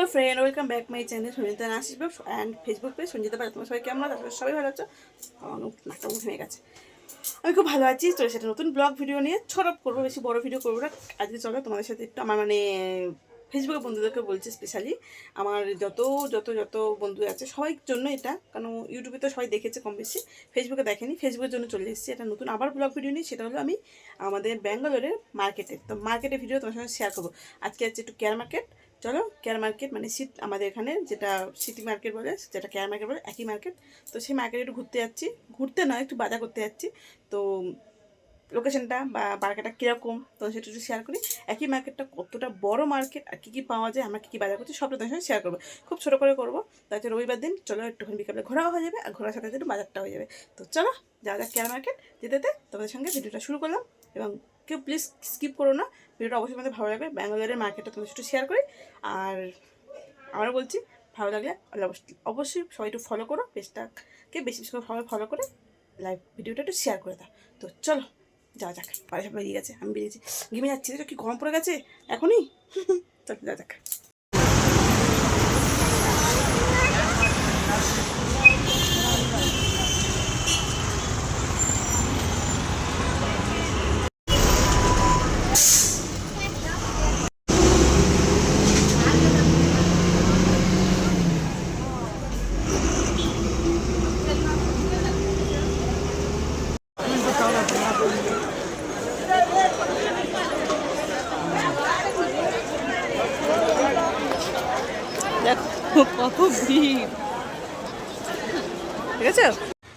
Hello friend, welcome back my channel Sanjita Ashish blog and Facebook page Sanjita পাড়া। তোমার সবাই কেমন আছো? সবাই ভালো আছো? নাকটা উঠে হয়ে গেছে। আমি খুব ভালো আছি। তো সেটা নতুন ব্লগ ভিডিও নিয়ে ছোট করবো, বেশি বড় ভিডিও করবো না। আজকে চলো তোমাদের সাথে একটু আমার ফেসবুকে বন্ধুদেরকে বলছি, স্পেশালি আমার যত যত যত বন্ধু আছে সবাই জন্য এটা, কারণ ইউটিউবে তো সবাই দেখেছে কম বেশি, ফেসবুকে দেখেনি। ফেসবুকের জন্য চলে এসেছি এটা নতুন আবার ব্লগ ভিডিও নিয়ে। সেটা হলো আমি আমাদের ব্যাঙ্গালোরের মার্কেটে, তো মার্কেটের ভিডিও তোমার সঙ্গে শেয়ার করবো। আজকে আছে একটু কেয়ার মার্কেট। চলো কেয়ার মার্কেট মানে আমাদের এখানে যেটা সিটি মার্কেট বলে, যেটা কেয়ার মার্কেট বলে, একই মার্কেট। তো সেই মার্কেটে একটু ঘুরতে যাচ্ছি, ঘুরতে নয় একটু বাজার করতে যাচ্ছি। তো লোকেশনটা বা মার্কেটটা কীরকম তো সেটা একটু শেয়ার করি। একই মার্কেটটা কতটা বড় মার্কেট আর কী কী পাওয়া যায়, আমরা কী কী বাজার করছি সবটা তোমার সঙ্গে শেয়ার করবো। খুব ছোটো করে করবো, তাই রবিবার দিন চলো একটুখানি বিকালে ঘোরাও হয়ে যাবে আর ঘোরার সাথে সাথে একটু বাজারটা হয়ে যাবে। তো চলো যাওয়া যাক কেয়ার মার্কেট। যেতে যেতে তোমাদের সঙ্গে ভিডিওটা শুরু করলাম, এবং কেউ প্লিজ স্কিপ করো না, ভিডিওটা অবশ্যই আমাদের ভালো লাগবে। ব্যাঙ্গালোরের মার্কেটটা তোমাদের একটু শেয়ার করি। আর আবারও বলছি, ভালো লাগলে অবশ্যই সবাই একটু ফলো করো, পেজটাকে বেশি বেশি করে সবাই ফলো করে লাইভ ভিডিওটা একটু শেয়ার করে দাও। তো চলো যাওয়া যাক। বাড়ি সব বেরিয়ে গেছে, আমি বেরিয়েছি, ঘেমে যাচ্ছি। তো কি গরম পড়ে গেছে এখনই। চলো যাওয়া যাক। দেখো কত ভিড়, ঠিক আছে।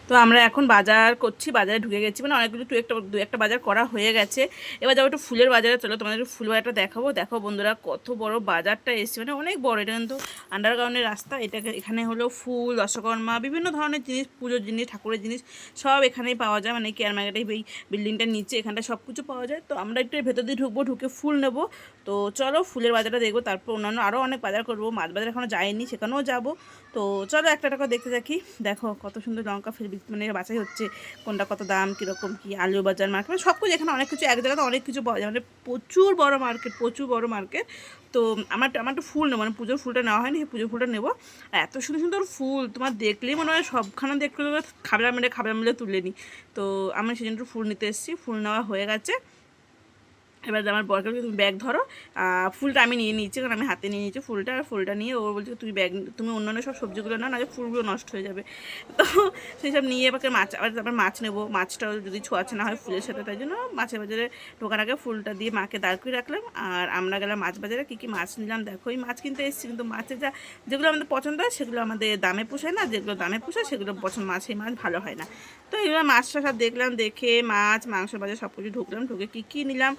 তো আমরা এখন বাজার করছি, বাজারে ঢুকে গেছি, মানে অনেকগুলো দু একটা বাজার করা হয়ে গেছে। এবার যাবো একটু ফুলের বাজারে। চলো তোমাদের একটু ফুল বাজারটা দেখাবো। দেখো বন্ধুরা কত বড় বাজারটা এসছে, মানে অনেক বড়। এটা কিন্তু আন্ডারগ্রাউন্ডের রাস্তা। এখানে হলো ফুল, দশকর্মা, বিভিন্ন ধরনের জিনিস, পুজোর জিনিস, ঠাকুরের জিনিস সব এখানেই পাওয়া যায়। মানে কেয়ার মার্কেটে এই বিল্ডিংটার নিচে এখানটা সব কিছু পাওয়া যায়। তো আমরা একটু ভেতর দিয়ে ঢুকবো, ঢুকে ফুল নেবো। তো চলো ফুলের বাজারটা দেখবো, তারপর অন্যান্য আরও অনেক বাজার করবো। মাছ বাজার এখনও যায়নি, সেখানেও যাবো। তো চলো একটা টাকা দেখতে থাকি। দেখো কত সুন্দর লঙ্কা মানে বাছাই হচ্ছে, কোনটা কত দাম, কীরকম কী। আলু বাজার মার্কেট, মানে সব কিছু এখানে অনেক কিছু, এক জায়গাতে অনেক কিছু পাওয়া যায়, মানে প্রচুর বড় মার্কেট, প্রচুর বড় মার্কেট। তো আমার একটু ফুল নেবো, মানে পুজোর ফুলটা নেওয়া হয়নি, পুজোর ফুলটা নেবো। আর এত সুন্দর সুন্দর ফুল তোমার দেখলেই মনে হয় সবখানে দেখতে খাবলা মিলে তুলে নিই। তো আমি সেই জন্য ফুল নিতে এসেছি, ফুল নেওয়া হয়ে গেছে। এবার আমার বরকে তুমি ব্যাগ ধরো। ফুলটা আমি নিয়ে নিয়েছি, কারণ আমি হাতে নিয়ে নিয়েছি ফুলটা। আর ফুলটা নিয়ে ও বলছে তুমি অন্যান্য সব সবজিগুলো নাও, না ফুলগুলো নষ্ট হয়ে যাবে। তো সেই সব নিয়ে এবার তারপর মাছ নেবো। মাছটাও যদি ছোঁয়াছে না হয় ফুলের সাথে, তাই জন্য মাছের বাজারে ঢোকার আগে ফুলটা দিয়ে মাকে দাঁড় করে রাখলাম। আর আমরা গেলাম মাছ বাজারে। কী কী মাছ নিলাম দেখো। এই মাছ কিনতে এসেছি, কিন্তু মাছের যেগুলো আমাদের পছন্দ হয় সেগুলো আমাদের দামে পোষায় না, যেগুলো দামে পোষায় সেগুলো সেই মাছ ভালো হয় না। তো এগুলো মাছটা সব দেখলাম, দেখে মাছ মাংস বাজার সব কিছু ঢুকলাম, ঢুকে কী নিলাম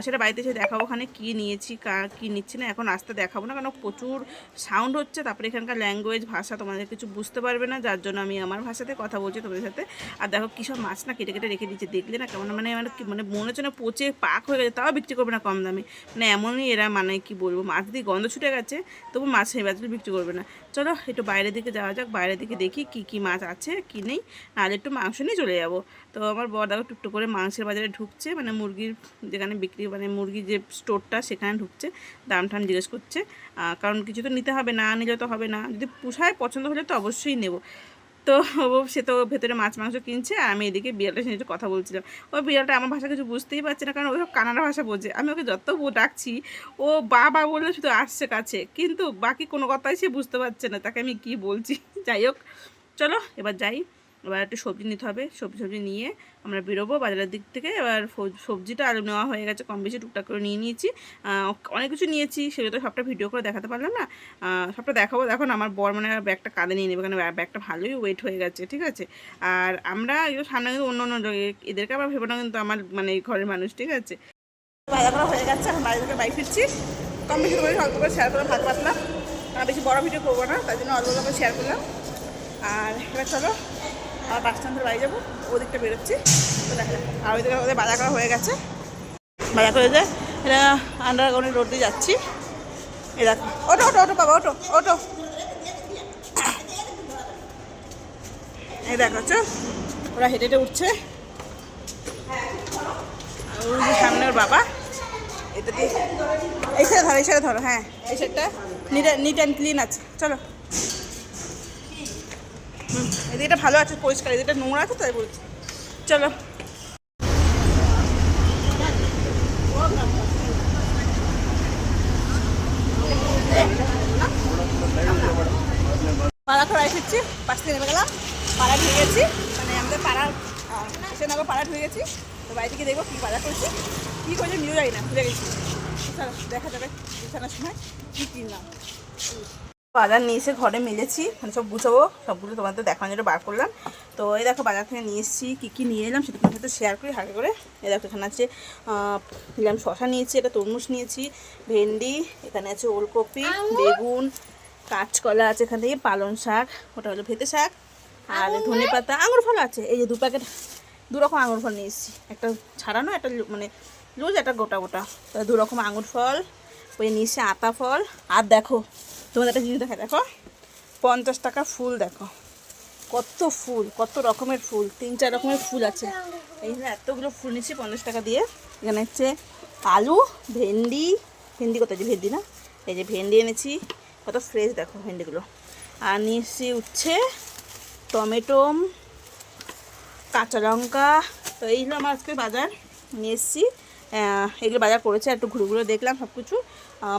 সেটা বাড়িতে এসে দেখাবো। ওখানে কী নিয়েছি কী নিচ্ছি না এখন আসতে দেখাবো না, কারণ প্রচুর সাউন্ড হচ্ছে। তারপরে এখানকার ল্যাঙ্গুয়েজ ভাষা তোমাদের কিছু বুঝতে পারবে না, যার জন্য আমি আমার ভাষাতে কথা বলছি তোমাদের সাথে। আর দেখো কী সব মাছ না কেটে কেটে রেখে দিচ্ছে, দেখলে না কেমন মানে মনে হচ্ছে না পচে পাক হয়ে গেছে, তাও বিক্রি করবে না কম দামে। মানে এমনই এরা, মানে কি বলবো, মাছ দিয়ে গন্ধ ছুটে গেছে, তবু মাছ সেই বাজারে বিক্রি করবে না। চলো একটু বাইরের দিকে যাওয়া যাক, বাইরের দিকে দেখি কী কী মাছ আছে কী নেই, আর একটু মাংস নিয়ে চলে যাবো। তো আমার বর দেখো টুকটুক করে মাংসের বাজারে ঢুকছে, মানে মুরগির যেখানে বিক্রি, মানে মুরগির যে স্টোরটা সেখানে ঢুকছে, দাম টাম জিজ্ঞেস করছে। কারণ কিছু তো নিতে হবে, না নিলে তো হবে না, যদি পোষায় পছন্দ হলে তো অবশ্যই নেব। তো সে তো ভেতরে মাছ মাংস কিনছে, আর আমি এদিকে বিড়ালটার সঙ্গে কথা বলছিলাম। ওই বিড়ালটা আমার ভাষা কিছু বুঝতেই পারছে না, কারণ ওই সব কানাডা ভাষা বোঝে। আমি ওকে যত ডাকছি ও বাবা বলে শুধু আসছে কাছে, কিন্তু বাকি কোনো কথাই সে বুঝতে পারছে না তাকে আমি কি বলছি। যাই হোক চলো এবার যাই, এবার একটু সবজি নিতে হবে। সবজি নিয়ে আমরা বেরোবো বাজারের দিক থেকে। এবার সবজিটা আলু নেওয়া হয়ে গেছে, কম বেশি টুকটাক করে নিয়ে নিয়েছি। অনেক কিছু নিয়েছি, সেগুলো তো সবটা ভিডিও করে দেখাতে পারলাম না, সবটা দেখাবো। দেখো আমার বর মানে ব্যাগটা কাঁধে নিয়ে নেবে, কারণ ব্যাগটা ভালোই ওয়েট হয়ে গেছে, ঠিক আছে। আর আমরা এগুলো সামনে কিন্তু অন্য এদেরকে আবার ভেবো না, কিন্তু আমার মানে ঘরের মানুষ, ঠিক আছে। বাজার করা হয়ে গেছে, এখন বাড়ি থেকে বাড়ি ফিরছি। কম বেশি করে অল্প করে শেয়ার করলাম, ভাগ পাতলাম, কারণ বেশি বড় ভিডিও করবো না, তাই জন্য অল্প করে শেয়ার করলাম। আর এবার চলো আর বাস স্ট্যান্ড ধরে বাড়ি যাবো, ওদিকটা বেরোচ্ছি। তো দেখা যাক। আর ওইদিকে ওদের বাজার করা হয়ে গেছে, বাজার করে যে এটা আন্ডারগ্রাউন্ডের রোড দিয়ে যাচ্ছি। এই দেখো, ওটো ওটো ওটো বাবা, ওটো ওটো। এই দেখো ওরা হেঁটে হেঁটে উঠছে, ওই যে সামনে ওর বাবা, এটা দিয়ে এই সাইডে ধরো, হ্যাঁ এই সাইডটা নিট অ্যান্ড ক্লিন আছে। চলো এদিকটা ভালো আছে, পরিষ্কার, এদিকটা নোংরা আছে তাই বলছি। চলো পাড়া খড়াই ফিরছি, পাশ থেকে নেমে গেলাম, পাড়া ঢুকে গেছি, মানে আমাদের পাড়ার কৃষ্ণনগর পাড়া ঢুকে গেছি। তো বাড়ি থেকে দেখবো কী বাজার করছি, কী করছে নিউ যাই না, ভুলে গেছি। চলো দেখা যাবে বিছানার সময় কী কিনলাম। বাজার নিয়ে এসে ঘরে মেলেছি, মানে সব গুছাবো, সবগুলো তোমাদের দেখানোর জন্য বার করলাম। তো এই দেখো বাজার থেকে নিয়ে এসেছি, কী নিয়ে এলাম সেটা তোমার সাথে শেয়ার করি হালকা করে। এই দেখো এখানে আছে নিলাম শশা নিয়েছি, এটা তরমুজ নিয়েছি, ভেন্ডি, এখানে আছে ওলকপি, বেগুন, কাঁচকলা আছে, এখান থেকে পালং শাক, ওটা হলো ভেতে শাক, আর ধনে পাতা, আঙুর ফল আছে। এই যে 2 প্যাকেট 2 রকম আঙুর ফল নিয়ে এসেছি, একটা ছাড়ানো, একটা মানে লুজ, একটা গোটা গোটা। তো 2 রকম আঙুর ফল, ওই নিয়ে এসেছি আতা ফল। আর দেখো তোমাদের একটা জিনিস দেখা, দেখো 50 টাকা ফুল, দেখো কত ফুল, কত রকমের ফুল, 3-4 রকমের ফুল আছে। এইখানে এতগুলো ফুল নিচ্ছি 50 টাকা দিয়ে। এখানে হচ্ছে আলু, ভেন্ডি, ভেন্ডি কোথায় যে ভেন্ডি না, এই যে ভেন্ডি এনেছি, কত ফ্রেশ দেখো ভেন্ডিগুলো। আর নিয়ে এসেছি উচ্ছে, টমেটো, কাঁচা লঙ্কা। তো এইগুলো আমার আজকে বাজার নিয়ে এসেছি, এগুলো বাজার করেছে, একটু ঘুরে ঘুরে দেখলাম সব কিছু।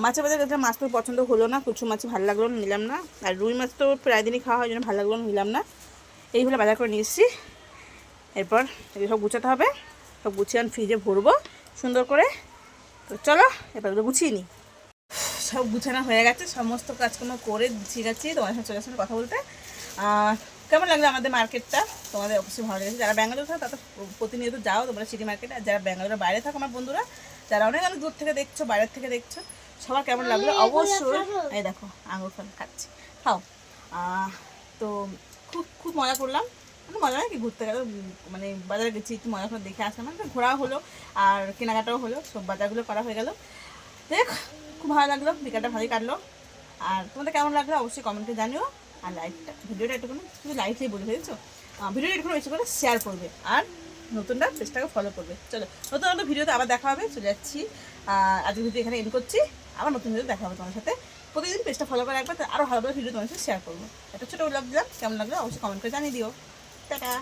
মাছের বাজার দেখলাম, মাছ তো পছন্দ হলো না, কিছু মাছ ভালো লাগলো না, নিলাম না। আর রুই মাছ তো প্রায় দিনই খাওয়া হয়, জন্য ভালো লাগলো না, নিলাম না। এইগুলো বাজার করে নিয়ে এসেছি। এরপর এগুলো সব গুছাতে হবে, সব গুছিয়ে আমি ফ্রিজে ভরবো সুন্দর করে। তো চলো এবার এগুলো গুছিয়ে নিই। সব গুছানো হয়ে গেছে, সমস্ত কাজকর্ম করে গুছিয়ে গেছি, তোমার সাথে চলে আসলে কথা বলতে। কেমন লাগলো আমাদের মার্কেটটা, তোমাদের অবশ্যই ভালো লেগেছে। যারা ব্যাঙ্গালোর থাকো তারা প্রতিনিয়ত যাও তোমরা সিটি মার্কেটে, আর যারা ব্যাঙ্গালোরের বাইরে থাকো আমার বন্ধুরা, যারা অনেক অনেক দূর থেকে দেখছো, বাইরের থেকে দেখছো, সবার কেমন লাগলো অবশ্যই। এই দেখো আঙুর ফল খাচ্ছি, খাও। তো খুব খুব মজা করলাম, মানে মজা হয় কি, ঘুরতে গেলে মানে বাজারে গেছি, একটু মজা করে দেখে আসলাম, মানে ঘোরাও হলো আর কেনাকাটাও হলো, সব বাজারগুলো করা হয়ে গেল। দেখ খুব ভালো লাগলো, বিকালটা ভালোই কাটলো। আর তোমাদের কেমন লাগলো অবশ্যই কমেন্টে জানিও। আর ভিডিওটা একটুখানি শুধু লাইকই বলে ফেলছো, ভিডিওটা একটু বেশি করে শেয়ার করবে, আর নতুনটা পেজটাকে ফলো করবে। চলো নতুন নতুন ভিডিওতে আবার দেখা হবে, চলে যাচ্ছি। আজকে ভিডিও এখানে এন্ড করছি, আবার নতুন ভিডিও দেখা হবে তোমার সাথে। প্রতিদিন পেজটা ফলো করে রাখবে, আরও ভালো ভালো ভিডিও তোমার সাথে শেয়ার করবো। একটা ছোটো ব্লগ দিলাম, কেমন লাগলো অবশ্যই কমেন্ট করে জানিয়ে দিও। টাটা।